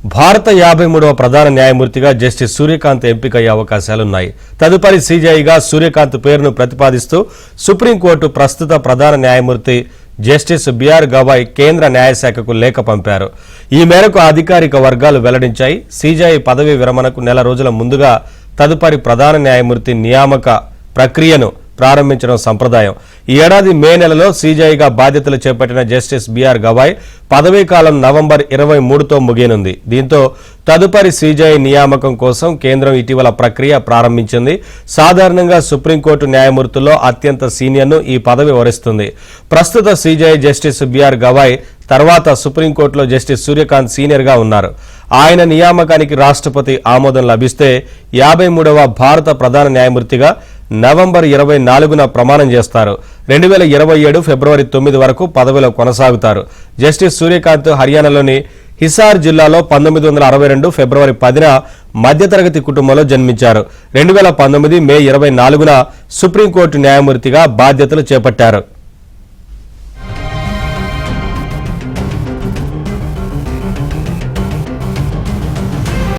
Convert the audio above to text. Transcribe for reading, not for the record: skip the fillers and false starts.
భారత 53వ ప్రధాన న్యాయమూర్తిగా జస్టిస్ సూర్యకాంత్ ఎంపికయ్యే అవకాశాలున్నాయి. తదుపరి సీజేఐగా సూర్యకాంత్ పేరును ప్రతిపాదిస్తూ సుప్రీంకోర్టు ప్రస్తుత ప్రధాన న్యాయమూర్తి జస్టిస్ బిఆర్ గవాయ్ కేంద్ర న్యాయశాఖకు లేఖ పంపారు. ఈ మేరకు అధికారిక వర్గాలు వెల్లడించాయి. సీజేఐ పదవీ విరమణకు నెల రోజుల ముందుగా తదుపరి ప్రధాన న్యాయమూర్తి నియామక ప్రక్రియను ప్రారంభించడం సంప్రదాయం. ఈ ఏడాది మే నెలలో సీజేఐగా బాధ్యతలు చేపట్టిన జస్టిస్ బిఆర్ గవాయ్ పదవీ కాలం నవంబర్ 23తో ముగియనుంది. దీంతో తదుపరి సీజేఐ నియామకం కోసం కేంద్రం ఇటీవల ప్రక్రియ ప్రారంభించింది. సాధారణంగా సుప్రీంకోర్టు న్యాయమూర్తుల్లో అత్యంత సీనియర్ను ఈ పదవి వరిస్తుంది. ప్రస్తుత సీజేఐ జస్టిస్ బిఆర్ గవాయ్ తర్వాత సుప్రీంకోర్టులో జస్టిస్ సూర్యకాంత్ సీనియర్గా ఉన్నారు. ఆయన నియామకానికి రాష్ట్రపతి ఆమోదం లభిస్తే 53వ భారత ప్రధాన న్యాయమూర్తిగా నవంబర్ 24న ప్రమాణం చేస్తారు. 2027 ఫిబ్రవరి 9 వరకు పదవిలో కొనసాగుతారు. జస్టిస్ సూర్యకాంత్ హర్యానాలోని హిసార్ జిల్లాలో 1962 ఫిబ్రవరి 10న మధ్యతరగతి కుటుంబంలో జన్మించారు. 2019 మే 24న సుప్రీంకోర్టు న్యాయమూర్తిగా బాధ్యతలు చేపట్టారు.